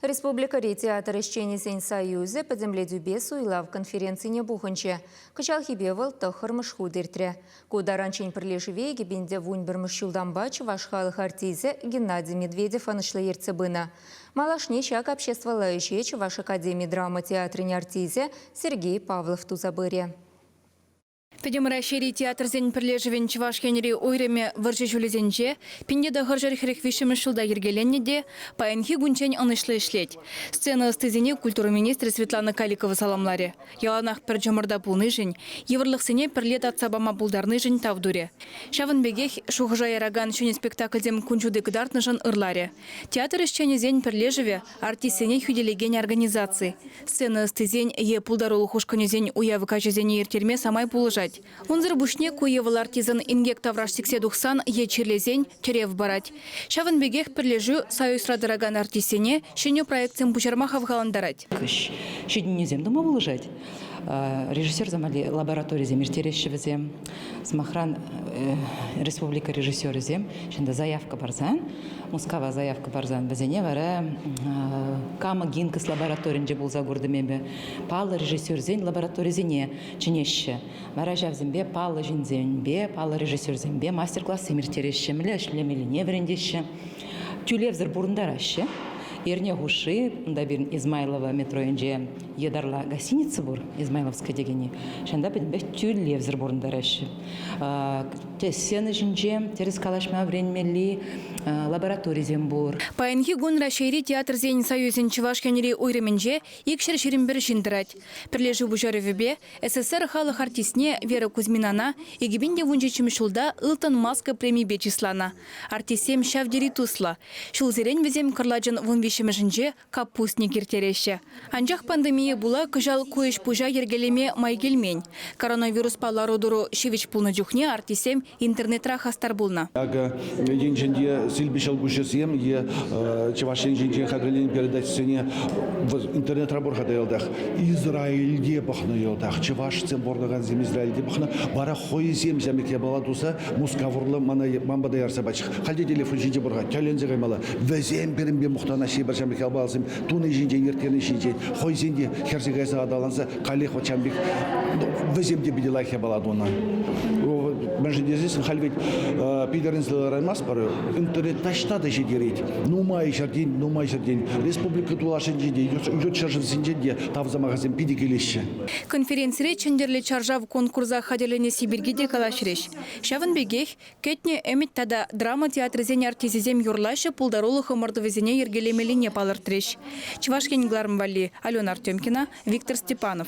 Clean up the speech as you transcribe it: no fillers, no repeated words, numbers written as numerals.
Республика театр ищенесен союзе подземледу бесу и лав конференции буханче. Качал хибевал тахармыш худертре. Куда ранчень прилежевее гибенде вунь бермышчулдан бач вашхалых артизе Геннадий Медведев анышлы ерцебына. Малашне шак обществолающие Чуваш академии драма театра не артизе Сергей Павлов тузабыре. Педемращери театр зен прилежевен Чувашкенери ойреме варжи жулезенже, пиндеда харжар херек вишемешулда ергеленнеде, паенхи гунчень анышлы ишлеть. Сцена стезене культура министра Светлана Каликова саламларе. Яланах перджамарда пулны жень, еврлых сене перлет от сабама булдарны жень тавдуре. Шавын бегех шухжа яраган шуне спектакльдем кунчуды кыдартны жын ырларе. Театр ищене зен прилежеве артистене хюделеген организации. Сцена стезень е пулдарулы хушкане зень уявы качезене ертерме самай пулыжать. Унзыр бушне куевал артизан ингек тавраш сиксе духсан е черлезень черев барать. Шавын бегех прилежу союз радыраган артистене шеню проектцем бучармахов галандарать. Щеднезем дома выложать. Режиссер замали лаборатории земиртерещевзем, смахран республика режиссер зем, шенда заявка барзан, мускава заявка барзан базене вара кама гинкас лабораторин жебул загурдымебе, пала режиссер зен лаборатории зене чинеще, вара жавзембе пала жинзембе, пала режиссер зембе мастер-класс земиртерещемле, шлемели неврендеще, тюлевзер бурндараще. Ерне гуши, дабир Измайлова метроенже едарла гостиница бур, Измайловская дегени. Шанда бедбех тюлле взрборндараще. Сены жинже, терес калашма временли лаборатории зембур. Паенхи гун рашери театр зен союзен Чувашкенери ойременже икшер шеримбер шиндрать. Прилежу бужаревебе СССР халық артистне Вера Кузьминана и гибинде вунжи чимшулда Илтон Маска премии бечислана. Артистем шавдери тусла. Шулзерен везем кырладжан вунвишемежинже капустник иртереше. Анжақ пандемия була кыжал коеш пужа ергелеме майгелмень. Коронавирус палародуру шевич пулны жухне артистем интернетра хастар булна. Ага, енженде сильбишал гушесем, е чевашен женжен хагрелен передачесене в интернет рабор хадайлдах. Израильде бахны елдах, чевашцем бордаган зем Израильде бахны, бара хойзем жамеке баладуса, мускавурлы мамбада ярса бачық. Халде телефон женде борға, тәлензе гаймала, везем берімбе мұқтана шебір жамеке албаласым, туны женде ертені женде, хойзенде херсегайса адаланса, қалех вачамбек, веземде беделайхе баладуна. Здесь хальвить пидеринслер мас пару интернет ташта да жидерит. Нумай шардин. Республика тулашен жиде. Идет шаржин синжеде тавза магазин пидикелище. Конференция чендерле чаржав конкурса хаделене Сибиргиде калашреш. Шавын бегех кетне эмит тада драма театр зене артизизем юрлаще пулдарулы хомордовезене ергелемелине палартреш. Чувашкин Глармвали, Алена Артемкина, Виктор Степанов.